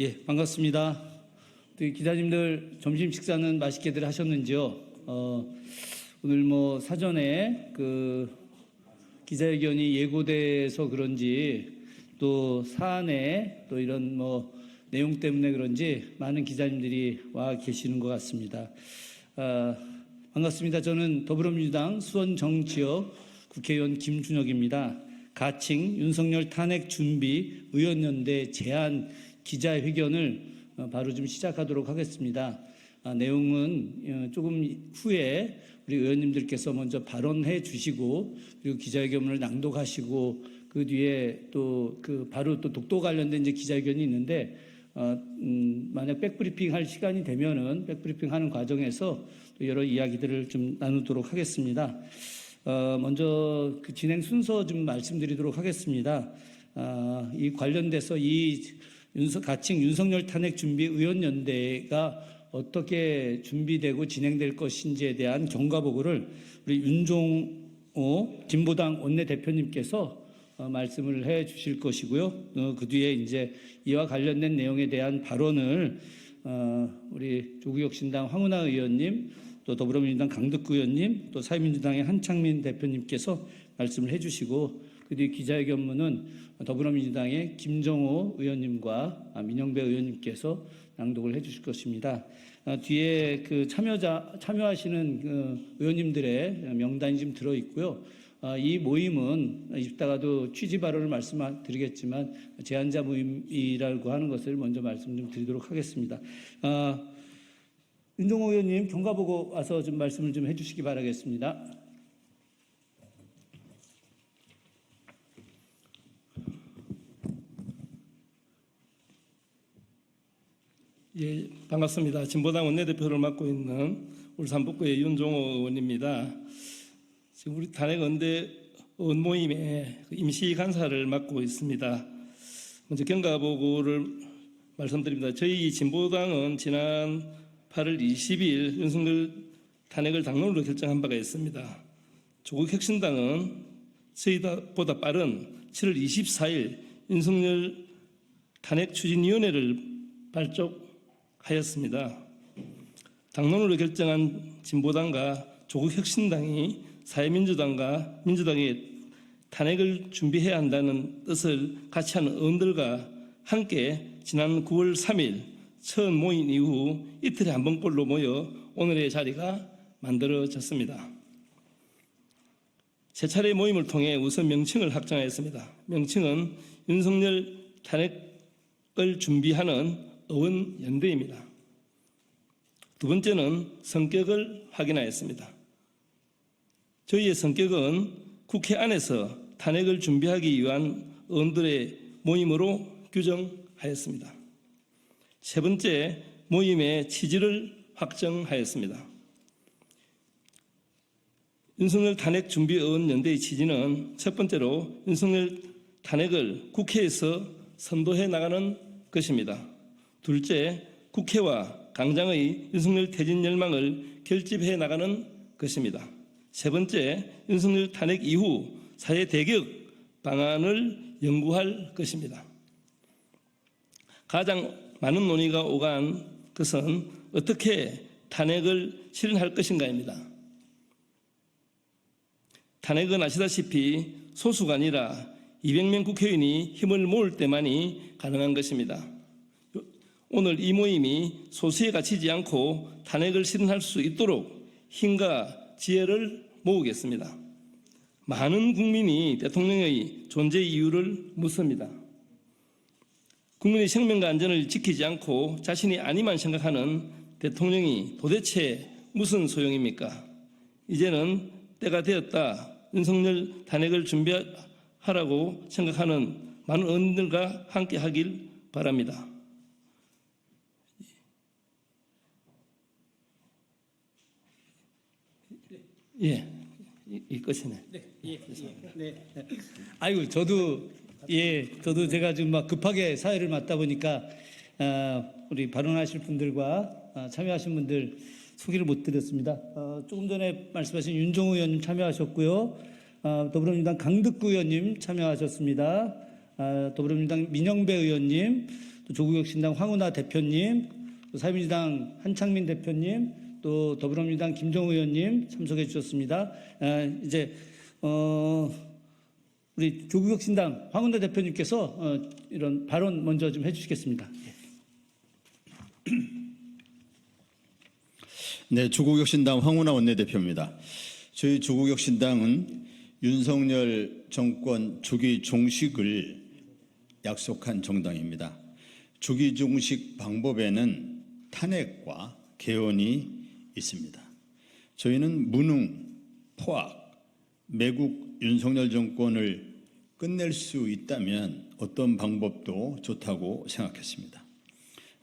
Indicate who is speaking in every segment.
Speaker 1: 예, 반갑습니다. 기자님들 점심 식사는 맛있게들 하셨는지요? 오늘 뭐 사전에 기자회견이 예고돼서 그런지 또 사안에 또 이런 뭐 내용 때문에 그런지 많은 기자님들이 와 계시는 것 같습니다. 반갑습니다. 저는 더불어민주당 수원정지역 국회의원 김준혁입니다. 가칭 윤석열 탄핵 준비 의원연대 제안 기자회견을 바로 좀 시작하도록 하겠습니다. 내용은 조금 후에 우리 의원님들께서 먼저 발언해 주시고 그리고 기자회견을 낭독하시고 그 뒤에 또 바로 또 독도 관련된 이제 기자회견이 있는데 만약 백브리핑 할 시간이 되면은 백브리핑 하는 과정에서 또 여러 이야기들을 좀 나누도록 하겠습니다. 먼저 진행 순서 좀 말씀드리도록 하겠습니다. 이 관련돼서 가칭 윤석열 탄핵 준비 의원연대가 어떻게 준비되고 진행될 것인지에 대한 경과보고를 우리 윤종호 진보당 원내대표님께서 말씀을 해 주실 것이고요. 그 뒤에 이제 이와 관련된 내용에 대한 발언을 우리 조국혁신당 황운하 의원님, 또 더불어민주당 강덕구 의원님, 또 사회민주당의 한창민 대표님께서 말씀을 해 주시고 그 뒤 기자회견문은 더불어민주당의 김정호 의원님과 민영배 의원님께서 낭독을 해 주실 것입니다. 뒤에 참여하시는 의원님들의 명단이 지금 들어 있고요. 이 모임은 이따가도 취지 발언을 말씀드리겠지만 제안자 모임이라고 하는 것을 먼저 말씀 좀 드리도록 하겠습니다. 윤종호 의원님 경과보고 와서 좀 말씀을 좀 해주시기 바라겠습니다.
Speaker 2: 예, 반갑습니다. 진보당 원내대표를 맡고 있는 울산 북구의 윤종호 의원입니다. 지금 우리 탄핵연대 의원 모임의 임시 간사를 맡고 있습니다. 먼저 경과보고를 말씀드립니다. 저희 진보당은 지난 8월 20일 윤석열 탄핵을 당론으로 결정한 바가 있습니다. 조국혁신당은 저희보다 빠른 7월 24일 윤석열 탄핵 추진위원회를 발족하였습니다. 당론으로 결정한 진보당과 조국혁신당이 사회민주당과 민주당의 탄핵을 준비해야 한다는 뜻을 같이 하는 의원들과 함께 지난 9월 3일 처음 모인 이후 이틀에 한 번꼴로 모여 오늘의 자리가 만들어졌습니다. 세 차례 모임을 통해 우선 명칭을 확정하였습니다. 명칭은 윤석열 탄핵을 준비하는 의원연대입니다. 두 번째는 성격을 확인하였습니다. 저희의 성격은 국회 안에서 탄핵을 준비하기 위한 의원들의 모임으로 규정하였습니다. 세 번째, 모임의 취지를 확정하였습니다. 윤석열 탄핵 준비 의원연대의 취지는 첫 번째로 윤석열 탄핵을 국회에서 선도해 나가는 것입니다. 둘째, 국회와 당장의 윤석열 퇴진 열망을 결집해 나가는 것입니다. 세 번째, 윤석열 탄핵 이후 사회 대격 방안을 연구할 것입니다. 가장 많은 논의가 오간 것은 어떻게 탄핵을 실현할 것인가입니다. 탄핵은 아시다시피 소수가 아니라 200명 국회의원이 힘을 모을 때만이 가능한 것입니다. 오늘 이 모임이 소수에 갇히지 않고 탄핵을 실현할 수 있도록 힘과 지혜를 모으겠습니다. 많은 국민이 대통령의 존재 이유를 묻습니다. 국민의 생명과 안전을 지키지 않고 자신이 아니만 생각하는 대통령이 도대체 무슨 소용입니까? 이제는 때가 되었다. 윤석열 탄핵을 준비하라고 생각하는 많은 의원들과 함께 하길 바랍니다. 예, 이 끝이네.
Speaker 1: 네. 아이고 저도 제가 지금 막 급하게 사회를 맡다 보니까 우리 발언하실 분들과 참여하신 분들 소개를 못 드렸습니다. 조금 전에 말씀하신 윤종호 의원님 참여하셨고요. 더불어민주당 강덕구 의원님 참여하셨습니다. 더불어민주당 민영배 의원님, 또 조국혁신당 황운하 대표님, 또 사회민주당 한창민 대표님, 또 더불어민주당 김정우 의원님 참석해 주셨습니다. 이제 우리 조국혁신당 황운하 대표님께서 이런 발언 먼저 좀 해주시겠습니다.
Speaker 3: 네, 조국혁신당 황운하 원내대표입니다. 저희 조국혁신당은 윤석열 정권 조기 종식을 약속한 정당입니다. 조기 종식 방법에는 탄핵과 개헌이 있습니다. 저희는 무능, 포악, 매국 윤석열 정권을 끝낼 수 있다면 어떤 방법도 좋다고 생각했습니다.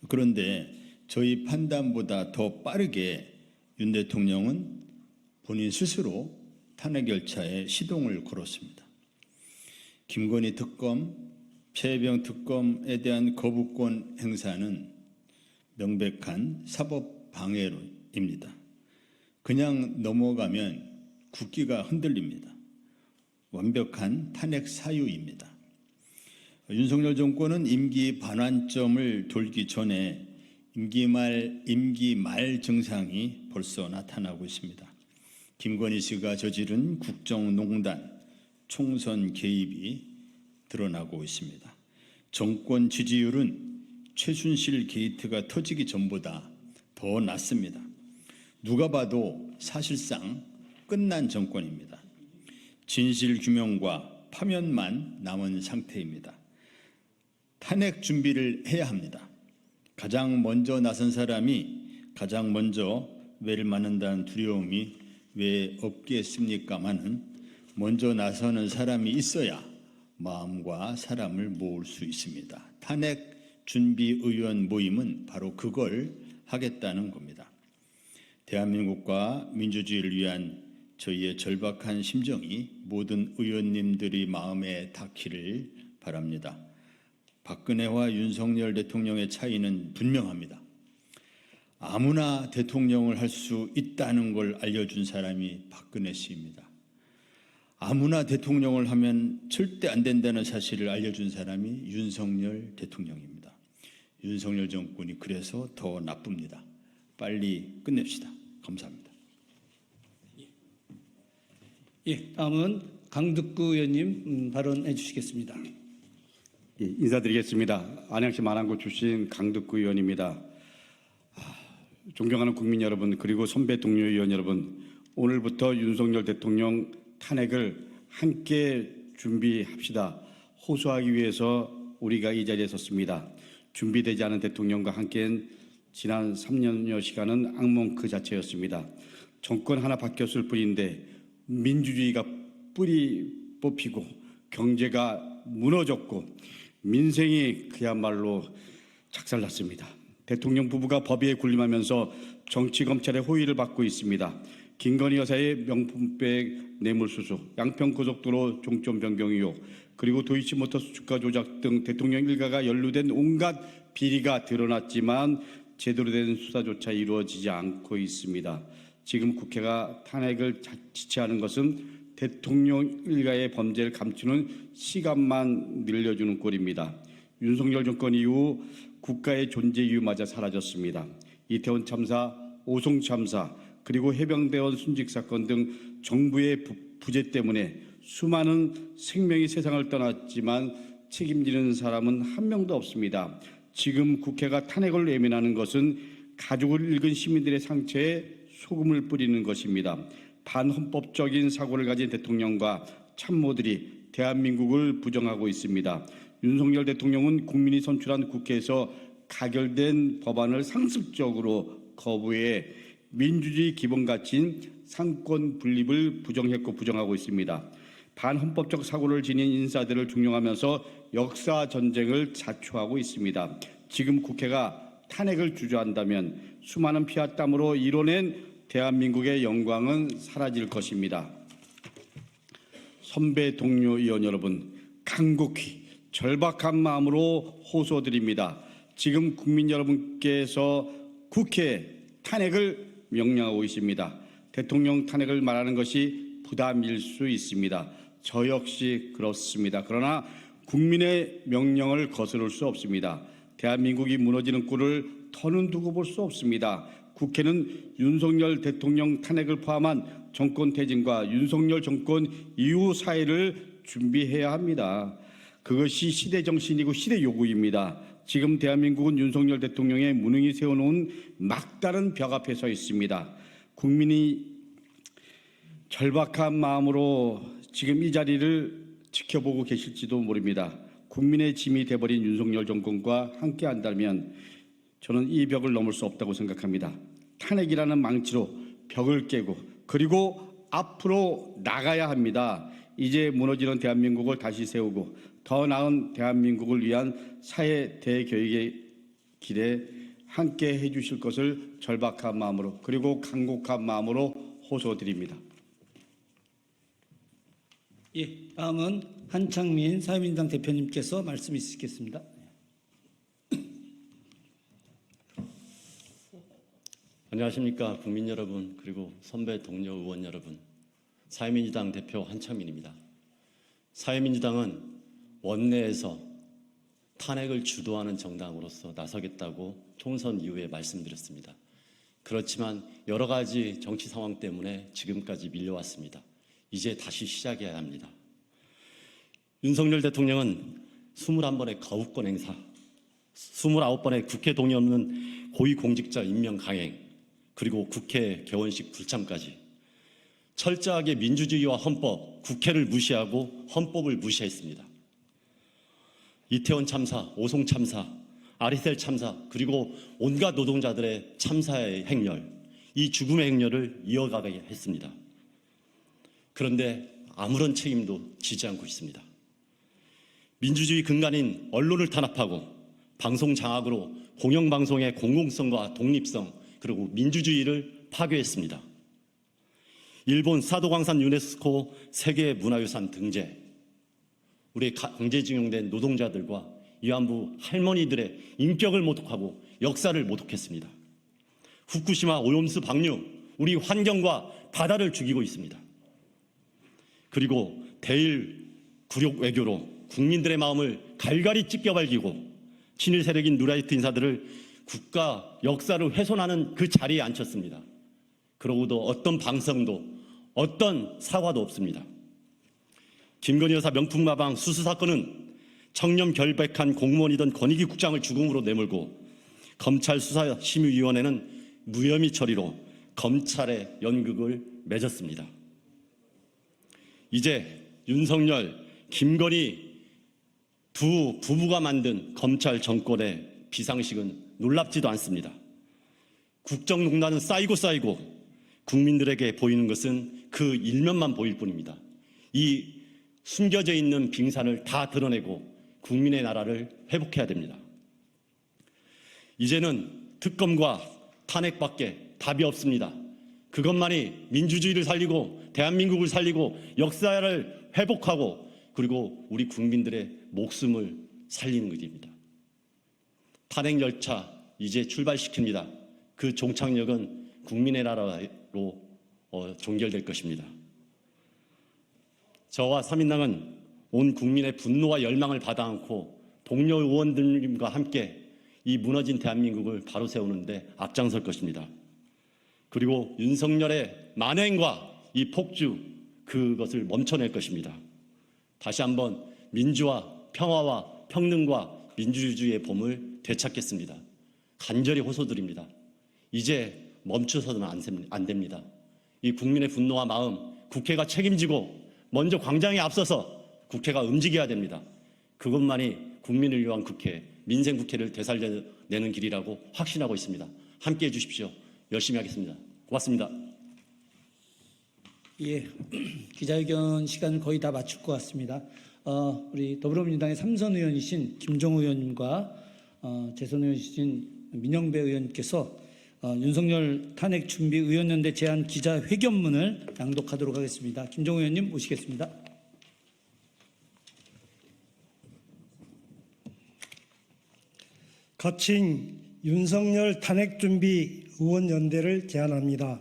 Speaker 3: 그런데 저희 판단보다 더 빠르게 윤 대통령은 본인 스스로 탄핵 열차에 시동을 걸었습니다. 김건희 특검, 최혜병 특검에 대한 거부권 행사는 명백한 사법 방해입니다. 그냥 넘어가면 국기가 흔들립니다. 완벽한 탄핵 사유입니다. 윤석열 정권은 임기 반환점을 돌기 전에 임기 말 증상이 벌써 나타나고 있습니다. 김건희 씨가 저지른 국정농단, 총선 개입이 드러나고 있습니다. 정권 지지율은 최순실 게이트가 터지기 전보다 더 낮습니다. 누가 봐도 사실상 끝난 정권입니다. 진실 규명과 파면만 남은 상태입니다. 탄핵 준비를 해야 합니다. 가장 먼저 나선 사람이 가장 먼저 매를 맞는다는 두려움이 왜 없겠습니까마는 먼저 나서는 사람이 있어야 마음과 사람을 모을 수 있습니다. 탄핵 준비 의원 모임은 바로 그걸 하겠다는 겁니다. 대한민국과 민주주의를 위한 저희의 절박한 심정이 모든 의원님들의 마음에 닿기를 바랍니다. 박근혜와 윤석열 대통령의 차이는 분명합니다. 아무나 대통령을 할 수 있다는 걸 알려준 사람이 박근혜 씨입니다. 아무나 대통령을 하면 절대 안 된다는 사실을 알려준 사람이 윤석열 대통령입니다. 윤석열 정권이 그래서 더 나쁩니다. 빨리 끝냅시다. 감사합니다.
Speaker 1: 예, 다음은 강득구 의원님 발언해 주시겠습니다.
Speaker 4: 예, 인사드리겠습니다. 안양시 마랑구 출신 강득구 의원입니다. 존경하는 국민 여러분, 그리고 선배 동료 의원 여러분, 오늘부터 윤석열 대통령 탄핵을 함께 준비합시다. 호소하기 위해서 우리가 이 자리에 섰습니다. 준비되지 않은 대통령과 함께한 지난 3년여 시간은 악몽 그 자체였습니다. 정권 하나 바뀌었을 뿐인데 민주주의가 뿌리 뽑히고 경제가 무너졌고 민생이 그야말로 작살났습니다. 대통령 부부가 법위에 군림하면서 정치검찰의 호의를 받고 있습니다. 김건희 여사의 명품백 뇌물수수, 양평고속도로 종점 변경 의혹, 그리고 도이치모터스 주가 조작 등 대통령 일가가 연루된 온갖 비리가 드러났지만 제대로 된 수사조차 이루어지지 않고 있습니다. 지금 국회가 탄핵을 지체하는 것은 대통령 일가의 범죄를 감추는 시간만 늘려주는 꼴입니다. 윤석열 정권 이후 국가의 존재 이유마저 사라졌습니다. 이태원 참사, 오송 참사, 그리고 해병대원 순직 사건 등 정부의 부재 때문에 수많은 생명이 세상을 떠났지만 책임지는 사람은 한 명도 없습니다. 지금 국회가 탄핵을 외면하는 것은 가족을 잃은 시민들의 상처에 소금을 뿌리는 것입니다. 반헌법적인 사고를 가진 대통령과 참모들이 대한민국을 부정하고 있습니다. 윤석열 대통령은 국민이 선출한 국회에서 가결된 법안을 상습적으로 거부해 민주주의 기본 가치인 상권 분립을 부정했고 부정하고 있습니다. 반헌법적 사고를 지닌 인사들을 중용하면서 역사 전쟁을 자초하고 있습니다. 지금 국회가 탄핵을 주저한다면 수많은 피와 땀으로 이뤄낸 대한민국의 영광은 사라질 것입니다. 선배 동료 의원 여러분, 간곡히 절박한 마음으로 호소드립니다. 지금 국민 여러분께서 국회 탄핵을 명령하고 있습니다. 대통령 탄핵을 말하는 것이 부담일 수 있습니다. 저 역시 그렇습니다. 그러나 국민의 명령을 거스를 수 없습니다. 대한민국이 무너지는 꼴을 더는 두고 볼 수 없습니다. 국회는 윤석열 대통령 탄핵을 포함한 정권 퇴진과 윤석열 정권 이후 사회를 준비해야 합니다. 그것이 시대 정신이고 시대 요구입니다. 지금 대한민국은 윤석열 대통령의 무능이 세워놓은 막다른 벽 앞에 서 있습니다. 국민이 절박한 마음으로 지금 이 자리를 지켜보고 계실지도 모릅니다. 국민의 짐이 돼버린 윤석열 정권과 함께한다면 저는 이 벽을 넘을 수 없다고 생각합니다. 탄핵이라는 망치로 벽을 깨고 그리고 앞으로 나가야 합니다. 이제 무너지는 대한민국을 다시 세우고 더 나은 대한민국을 위한 사회 대개혁의 길에 함께 해주실 것을 절박한 마음으로 그리고 간곡한 마음으로 호소드립니다.
Speaker 1: 예, 다음은 한창민 사회민주당 대표님께서 말씀 있으시겠습니다.
Speaker 5: 안녕하십니까 국민 여러분, 그리고 선배 동료 의원 여러분. 사회민주당 대표 한창민입니다. 사회민주당은 원내에서 탄핵을 주도하는 정당으로서 나서겠다고 총선 이후에 말씀드렸습니다. 그렇지만 여러 가지 정치 상황 때문에 지금까지 밀려왔습니다. 이제 다시 시작해야 합니다. 윤석열 대통령은 21번의 거부권 행사, 29번의 국회 동의 없는 고위공직자 임명 강행, 그리고 국회 개원식 불참까지 철저하게 민주주의와 헌법, 국회를 무시하고 헌법을 무시했습니다. 이태원 참사, 오송 참사, 아리셀 참사, 그리고 온갖 노동자들의 참사의 행렬, 이 죽음의 행렬을 이어가게 했습니다. 그런데 아무런 책임도 지지 않고 있습니다. 민주주의 근간인 언론을 탄압하고 방송 장악으로 공영방송의 공공성과 독립성, 그리고 민주주의를 파괴했습니다. 일본 사도광산 유네스코 세계문화유산 등재, 우리 강제징용된 노동자들과 위안부 할머니들의 인격을 모독하고 역사를 모독했습니다. 후쿠시마 오염수 방류, 우리 환경과 바다를 죽이고 있습니다. 그리고 대일 굴욕 외교로 국민들의 마음을 갈갈이 찢겨발기고 친일 세력인 누라이트 인사들을 국가 역사를 훼손하는 그 자리에 앉혔습니다. 그러고도 어떤 방성도 어떤 사과도 없습니다. 김건희 여사 명품마방 수수 사건은 청렴 결백한 공무원이던 권익위 국장을 죽음으로 내몰고 검찰 수사심의위원회는 무혐의 처리로 검찰의 연극을 맺었습니다. 이제 윤석열, 김건희 두 부부가 만든 검찰 정권의 비상식은 놀랍지도 않습니다. 국정농단은 쌓이고 국민들에게 보이는 것은 그 일면만 보일 뿐입니다. 이 숨겨져 있는 빙산을 다 드러내고 국민의 나라를 회복해야 됩니다. 이제는 특검과 탄핵밖에 답이 없습니다. 그것만이 민주주의를 살리고 대한민국을 살리고 역사를 회복하고 그리고 우리 국민들의 목숨을 살리는 것입니다. 탄핵 열차 이제 출발시킵니다. 그 종착역은 국민의 나라로 종결될 것입니다. 저와 사민당은 온 국민의 분노와 열망을 받아 안고 동료 의원들과 함께 이 무너진 대한민국을 바로 세우는데 앞장설 것입니다. 그리고 윤석열의 만행과 이 폭주, 그것을 멈춰낼 것입니다. 다시 한번 민주화, 평화와 평등과 민주주의의 봄을 되찾겠습니다. 간절히 호소드립니다. 이제 멈춰서는 안 됩니다. 이 국민의 분노와 마음, 국회가 책임지고 먼저 광장에 앞서서 국회가 움직여야 됩니다. 그것만이 국민을 위한 국회, 민생 국회를 되살려내는 길이라고 확신하고 있습니다. 함께해 주십시오. 열심히 하겠습니다. 고맙습니다.
Speaker 1: 예, 기자회견 시간을 거의 다 맞출 것 같습니다. 우리 더불어민주당의 삼선 의원이신 김종우 의원님과 재선 의원이신 민영배 의원님께서 윤석열 탄핵 준비 의원연대 제안 기자회견문을 낭독하도록 하겠습니다. 김종우 의원님 모시겠습니다.
Speaker 6: 거친 윤석열 탄핵 준비 의원연대를 제안합니다.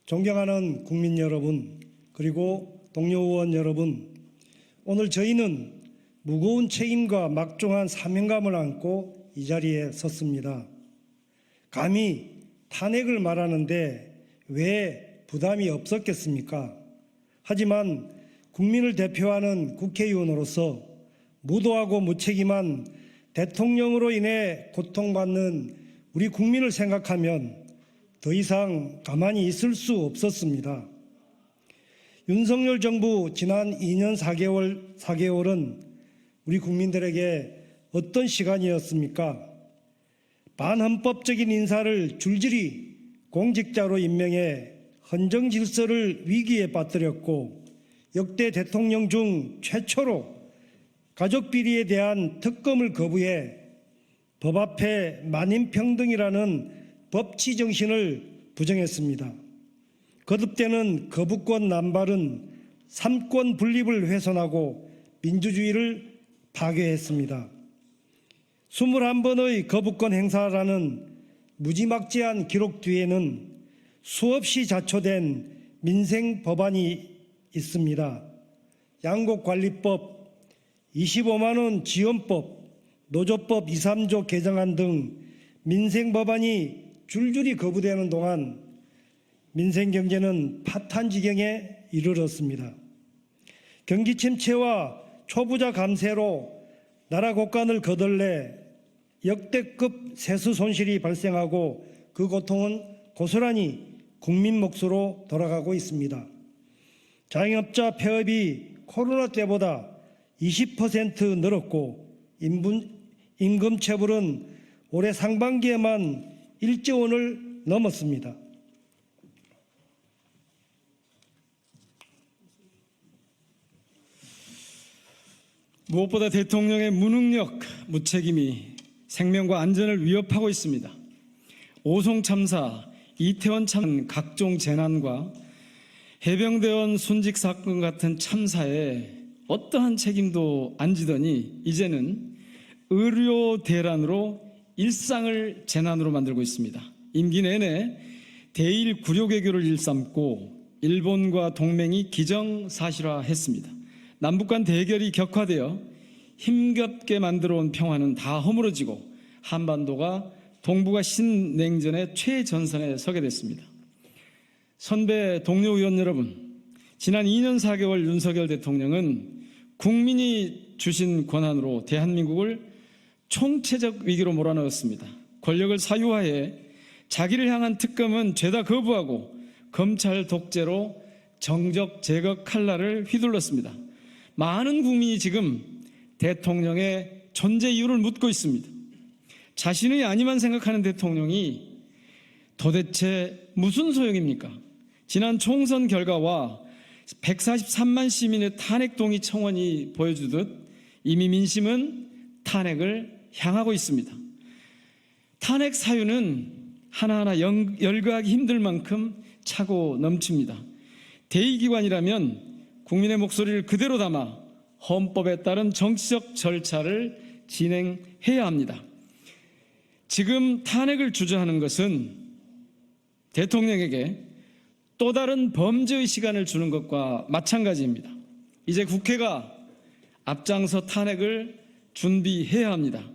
Speaker 6: 존경하는 국민 여러분, 그리고 동료 의원 여러분, 오늘 저희는 무거운 책임과 막중한 사명감을 안고 이 자리에 섰습니다. 감히 탄핵을 말하는데 왜 부담이 없었겠습니까? 하지만 국민을 대표하는 국회의원으로서 무도하고 무책임한 대통령으로 인해 고통받는 우리 국민을 생각하면 더 이상 가만히 있을 수 없었습니다. 윤석열 정부 지난 2년 4개월은 우리 국민들에게 어떤 시간이었습니까? 반헌법적인 인사를 줄줄이 공직자로 임명해 헌정 질서를 위기에 빠뜨렸고 역대 대통령 중 최초로 가족 비리에 대한 특검을 거부해 법 앞에 만인평등이라는 법치 정신을 부정했습니다. 거듭되는 거부권 남발은 삼권 분립을 훼손하고 민주주의를 파괴했습니다. 21번의 거부권 행사라는 무지막지한 기록 뒤에는 수없이 자초된 민생 법안이 있습니다. 양곡관리법, 25만 원 지원법, 노조법 2, 3조 개정안 등 민생 법안이 줄줄이 거부되는 동안 민생 경제는 파탄 지경에 이르렀습니다. 경기 침체와 초부자 감세로 나라 곳간을 거덜내 역대급 세수 손실이 발생하고 그 고통은 고스란히 국민 몫으로 돌아가고 있습니다. 자영업자 폐업이 코로나 때보다 20% 늘었고 임금 체불은 올해 상반기에만 1조 원을 넘었습니다.
Speaker 7: 무엇보다 대통령의 무능력, 무책임이 생명과 안전을 위협하고 있습니다. 오송 참사, 이태원 참사, 각종 재난과 해병대원 순직 사건 같은 참사에 어떠한 책임도 안 지더니 이제는 의료 대란으로 일상을 재난으로 만들고 있습니다. 임기 내내 대일 구려외교를 일삼고 일본과 동맹이 기정사실화했습니다. 남북 간 대결이 격화되어 힘겹게 만들어온 평화는 다 허물어지고 한반도가 동북아 신냉전의 최전선에 서게 됐습니다. 선배 동료 의원 여러분, 지난 2년 4개월 윤석열 대통령은 국민이 주신 권한으로 대한민국을 총체적 위기로 몰아넣었습니다. 권력을 사유화해 자기를 향한 특검은 죄다 거부하고 검찰 독재로 정적 제거 칼날을 휘둘렀습니다. 많은 국민이 지금 대통령의 존재 이유를 묻고 있습니다. 자신의 아니만 생각하는 대통령이 도대체 무슨 소용입니까? 지난 총선 결과와 143만 시민의 탄핵 동의 청원이 보여주듯 이미 민심은 탄핵을 향하고 있습니다. 탄핵 사유는 하나하나 열거하기 힘들 만큼 차고 넘칩니다. 대의기관이라면 국민의 목소리를 그대로 담아 헌법에 따른 정치적 절차를 진행해야 합니다. 지금 탄핵을 주저하는 것은 대통령에게 또 다른 범죄의 시간을 주는 것과 마찬가지입니다. 이제 국회가 앞장서 탄핵을 준비해야 합니다.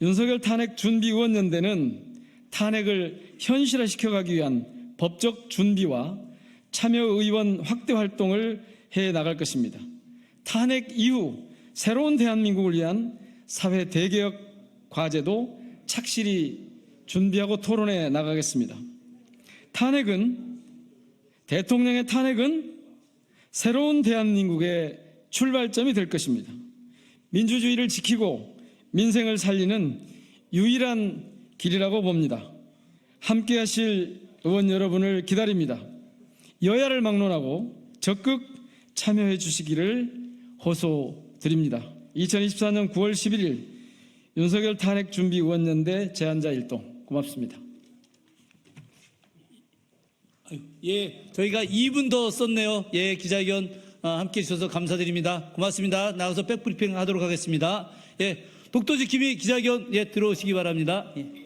Speaker 7: 윤석열 탄핵 준비의원연대는 탄핵을 현실화시켜가기 위한 법적 준비와 참여의원 확대 활동을 해 나갈 것입니다. 탄핵 이후 새로운 대한민국을 위한 사회 대개혁 과제도 착실히 준비하고 토론해 나가겠습니다. 대통령의 탄핵은 새로운 대한민국의 출발점이 될 것입니다. 민주주의를 지키고 민생을 살리는 유일한 길이라고 봅니다. 함께 하실 의원 여러분을 기다립니다. 여야를 막론하고 적극 참여해 주시기를 호소드립니다. 2024년 9월 11일 윤석열 탄핵 준비 의원연대 제안자 일동 고맙습니다.
Speaker 1: 예, 저희가 2분 더 썼네요. 예, 기자회견 함께 해주셔서 감사드립니다. 고맙습니다. 나가서 백브리핑 하도록 하겠습니다. 예, 독도지킴이 기자회견 들어오시기 바랍니다. 예.